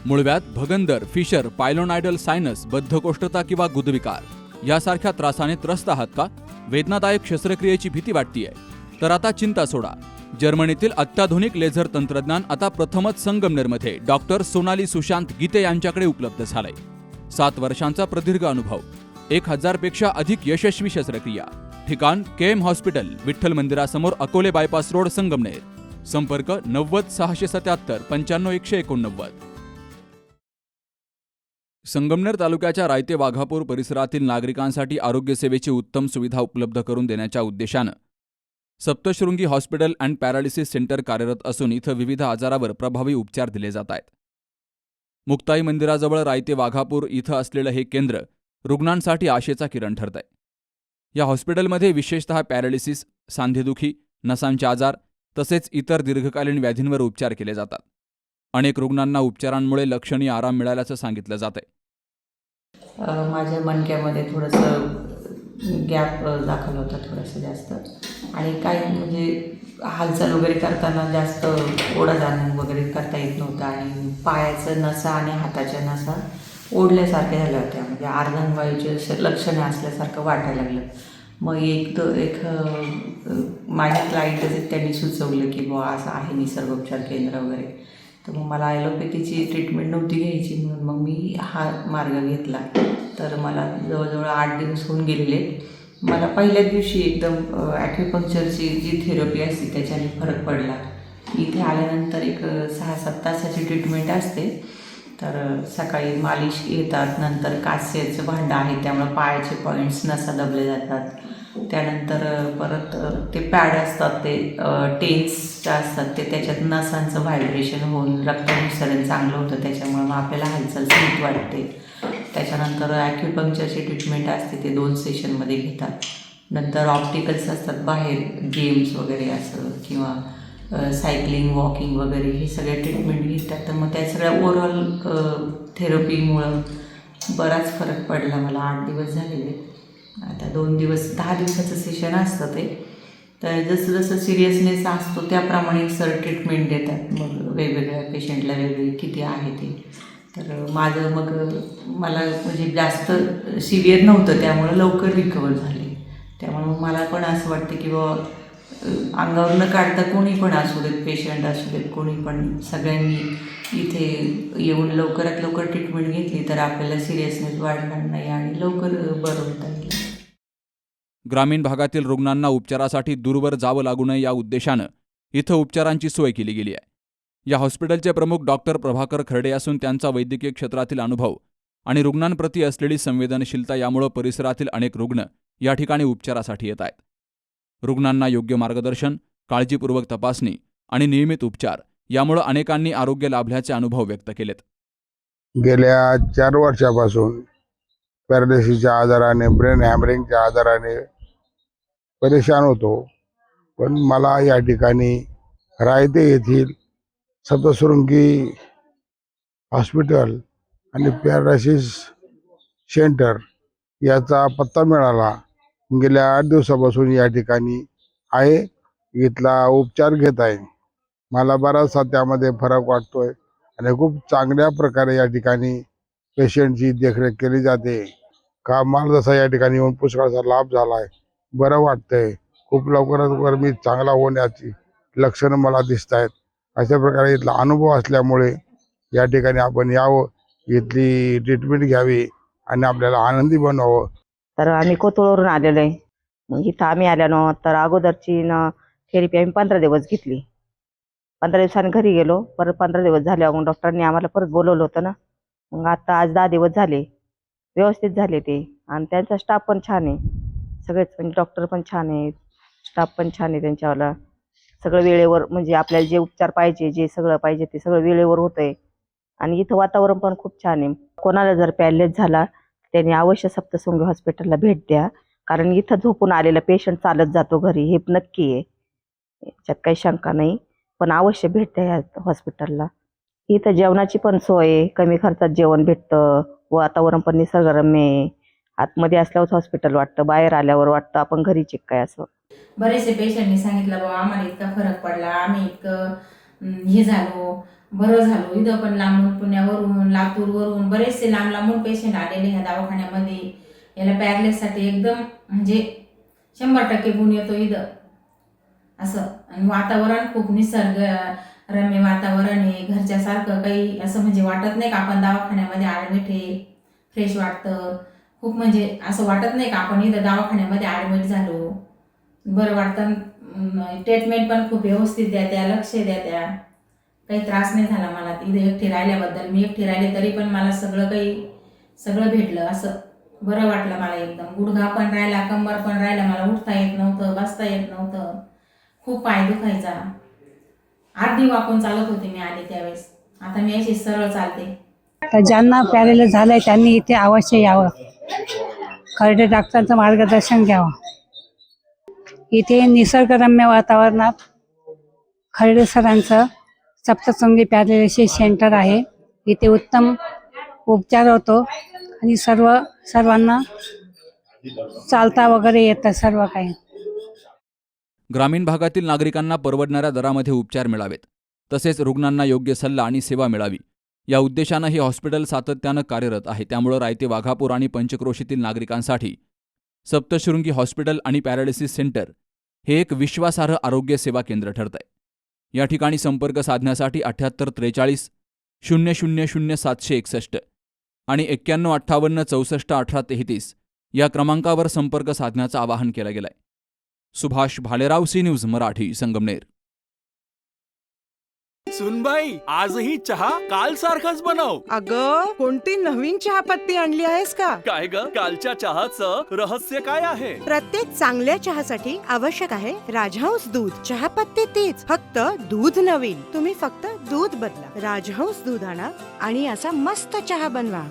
मूळव्याध, भगंदर, fissure, पायलोनायडल sinus, बद्धकोष्ठता किंवा गुदविकार यासारख्या त्रासाने त्रस्त आहात का? वेदनादायक शस्त्रक्रियेची भीती वाटतेय? तर आता चिंता सोडा. जर्मनीतील अत्याधुनिक लेझर तंत्रज्ञान आता प्रथमच संगमनेरमध्ये डॉक्टर सोनाली सुशांत गीते यांच्याकडे उपलब्ध झालंय. 7 वर्षांचा प्रदीर्घ अनुभव, 1000 पेक्षा अधिक यशस्वी शस्त्रक्रिया. ठिकाण केएम हॉस्पिटल, विठ्ठल मंदिरासमोर, अकोले बायपास रोड, संगमनेर. संपर्क 90 677 95 189. संगमनेर तालुक्याच्या रायते वाघापूर परिसरातील नागरिकांसाठी आरोग्य सेवेची उत्तम सुविधा उपलब्ध करून देण्याच्या उद्देशानं Saptashrungi hospital and paralysis centre कार्यरत असून इथं विविध आजारावर प्रभावी उपचार दिले जात आहेत. मुक्ताई मंदिराजवळ रायते वाघापूर इथं असलेलं हे केंद्र रुग्णांसाठी आशेचा किरण ठरत आहे. या हॉस्पिटलमध्ये विशेषतः पॅरालिसिस, सांधेदुखी, नसांचे आजार तसेच इतर दीर्घकालीन व्याधींवर उपचार केले जातात. अनेक रुग्णांना उपचारांमुळे लक्षणीय आराम मिळाल्याचं सांगितलं जातंय. माझ्या मणक्यामध्ये थोडंसं गॅप दाखल होता, थोडंसं जास्त, आणि काही म्हणजे हालचाल वगैरे करताना जास्त ओढादाण वगैरे करता येत नव्हतं, आणि पायाचं नसा आणि हाताच्या नसा ओढल्यासारख्या झाल्या होत्या, म्हणजे अर्धांगवायूचे लक्षणं असल्यासारखं वाटायला लागलं. मग एक माझ्या क्लायंटच त्यांनी सुचवलं की बुवा असं आहे निसर्गोपचार केंद्र वगैरे. तर मग मला ॲलोपॅथीची ट्रीटमेंट नव्हती घ्यायची, म्हणून मग मी हा मार्ग घेतला. तर मला जवळजवळ 8 दिवस होऊन गेलेले. मला पहिल्या दिवशी एकदम ॲक्युपंक्चरची जी थेरपी असते त्याच्याने फरक पडला. इथे आल्यानंतर एक 6-7 तासाची ट्रीटमेंट असते. तर सकाळी मालिश येतात, नंतर कास्याचं भांडं आहे त्यामुळं पायाचे पॉईंट्स नसा दबले जातात. त्यानंतर परत ते पॅड असतात, ते टेन्सच्या असतात, ते त्याच्यात नसांचं व्हायब्रेशन होऊन रक्ताभिसरण चांगलं होतं, त्याच्यामुळं मग आपल्याला हालचाल स्मित वाटते. त्याच्यानंतर ॲक्युपंक्चरची ट्रीटमेंट असते, ते 2 सेशनमध्ये घेतात. नंतर ऑप्टिकल्स असतात बाहेर, गेम्स वगैरे असं, किंवा सायकलिंग, वॉकिंग वगैरे हे सगळ्या ट्रीटमेंट घेतात. तर मग त्या सगळ्या ओव्हरऑल थेरपीमुळं बराच फरक पडला मला. 8 दिवस झालेले. आता 2 दिवस 10 दिवसाचं सेशन असतं ते. तर जसं जसं सिरियसनेस असतो त्याप्रमाणे सर ट्रीटमेंट देतात. मग वेगवेगळ्या पेशंटला वेगळी किती आहे ते. तर माझं मग मला म्हणजे जास्त सिव्हिअर नव्हतं, त्यामुळं लवकर रिकवर झाले. त्यामुळं मला पण असं वाटतं की बाबा अंगावर न काढता कोणी पण असू देत, पेशंट असू देत, कोणी पण, सगळ्यांनी इथे येऊन लवकरात लवकर ट्रीटमेंट घेतली तर आपल्याला सिरियसनेस वाढणार नाही आणि लवकर बरं होता येईल. ग्रामीण भागातील रुग्णांना उपचारासाठी दूरवर जावं लागू नये या उद्देशानं इथं उपचारांची सोय केली गेली आहे. या हॉस्पिटलचे प्रमुख डॉक्टर प्रभाकर खर्डे असून त्यांचा वैद्यकीय क्षेत्रातील अनुभव आणि रुग्णांप्रती असलेली संवेदनशीलता यामुळे परिसरातील अनेक रुग्ण या ठिकाणी उपचारासाठी येत आहेत. रुग्णांना योग्य मार्गदर्शन, काळजीपूर्वक तपासणी आणि नियमित उपचार यामुळे अनेकांनी आरोग्य लाभल्याचे अनुभव व्यक्त केलेत. गेल्या 4 वर्षापासून पॅरालिसिसच्या आजाराने, ब्रेन हॅमरिंगच्या आजाराने परेशान होतो. पण मला या ठिकाणी रायते येथील सप्तशृंगी हॉस्पिटल आणि पॅरालिसिस सेंटर याचा पत्ता मिळाला. गेल्या 8 दिवसापासून या ठिकाणी आहे, इथला उपचार घेत आहे. मला बराचसा त्यामध्ये फरक वाटतोय आणि खूप चांगल्या प्रकारे या ठिकाणी पेशंटची देखरेख केली जाते. का मला जसा या ठिकाणी येऊन पुष्कळचा लाभ झालाय, बरं वाटतंय. खूप लवकरात मी चांगला होण्याची लक्षणं मला दिसत आहेत. अशा प्रकारे इथला अनुभव असल्यामुळे या ठिकाणी आपण यावं, इथली ट्रीटमेंट घ्यावी आणि आपल्याला आनंदी बनवावं. तर आम्ही कोथरूडवरून आलेलो आहे. मग इथं आम्ही आल्यानो तर अगोदरची थेरपी आम्ही 15 दिवस घेतली. 15 दिवसांनी घरी गेलो. परत 15 दिवस झाल्यावर मग डॉक्टरांनी आम्हाला परत बोलवलं होतं ना. मग आता आज 10 दिवस झाले, व्यवस्थित झाले ते. आणि त्यांचा स्टाफ पण छान आहे, सगळेच म्हणजे डॉक्टर पण छान आहे, स्टाफ पण छान आहे त्यांच्यावाला. सगळं वेळेवर, म्हणजे आपल्याला जे उपचार पाहिजे, जे सगळं पाहिजे ते सगळं वेळेवर होतंय. आणि इथं वातावरण पण खूप छान आहे. कोणाला जर पॅरालिसिस झाला त्यांनी अवश्य सप्तशृंगी हॉस्पिटलला भेट द्या, कारण इथं झोपून आलेला पेशंट चालत जातो घरी, हे नक्की आहे, याच्यात काही शंका नाही. पण अवश्य भेट द्या या हॉस्पिटलला. इथं जेवणाची पण सोय आहे, कमी खर्चात जेवण भेटतं, वातावरण पण निसर्गरम्य आहे. आतमध्ये असल्यावर हॉस्पिटल वाटतं, बाहेर आल्यावर वाटतं आपण घरी काय असं. बरेचसे पेशंटनी सांगितलं बाबा आम्हाला इतका फरक पडला, आम्ही इतकं हे झालो, बरं झालं. इथं पण लांबून पुण्यावरून लातूरवरून बरेचसे लांब लांबून पेशंट आलेले ह्या दवाखान्यामध्ये. याला पॅरलेससाठी एकदम म्हणजे 100% गुण येतो इथं असं. आणि वातावरण खूप निसर्ग रम्य वातावरण आहे. घरच्यासारखं काही असं म्हणजे वाटत नाही का आपण दवाखान्यामध्ये ॲडमिट आहे. फ्रेश वाटतं खूप, म्हणजे असं वाटत नाही का आपण इथं दवाखान्यामध्ये ॲडमिट झालो. बरं वाटतं. ट्रीटमेंट पण खूप व्यवस्थित द्या त्या, लक्ष द्या त्या. काही त्रास नाही झाला मला इथे एकटी राहिल्याबद्दल. मी एकटी राहिले तरी पण मला सगळं भेटलं असं. बरं वाटलं मला एकदम. गुडघा पण राहिला, कंबर पण राहिला. मला उठता येत नव्हतं, बसता येत नव्हतं. खूप पाय दुखायचा. अर्धी वाकून चालत होते मी आले त्यावेळेस. आता मी अशी सरळ चालते. तर ज्यांना पॅरेलाइज झालंय त्यांनी इथे अवश्य यावं, खर्डे डॉक्टरांचं मार्गदर्शन घ्यावं. इथे निसर्गरम्य वातावरणात खर्डे सरांचं सप्तशृंगी पॅरालिसिस सेंटर आहे. इथे उत्तम उपचार होतो आणि सर्वांना चालता वगैरे येतं सर्व काही. ग्रामीण भागातील नागरिकांना परवडणाऱ्या दरामध्ये उपचार मिळावेत, तसेच रुग्णांना योग्य सल्ला आणि सेवा मिळावी या उद्देशानं हे हॉस्पिटल सातत्यानं कार्यरत आहे. त्यामुळे रायते वाघापूर आणि पंचक्रोशीतील नागरिकांसाठी सप्तशृंगी हॉस्पिटल आणि पॅरालिसिस सेंटर हे एक विश्वासार्ह आरोग्य सेवा केंद्र ठरत आहे. या ठिकाणी संपर्क साधण्यासाठी 78 43 00 0 761 आणि 91 58 64 18 33 या क्रमांकावर संपर्क साधण्याचं आवाहन केलं गेलं आहे. Subhash Bhalerao, C news Marathi, Sangamner. सुनबाई, आजही चहा काल सारखाच बनव. अगं, कोणती नवीन चहापत्ती आणली आहेस का? काय ग, कालच्या चहाचं रहस्य काय आहे? प्रत्येक चांगल्या चहासाठी आवश्यक आहे राजहंस दूध. चहापत्ती तीच, फक्त दूध नवीन. तुम्ही फक्त दूध बदला. राजहंस दूध आणा आणि असा मस्त चहा बनवा.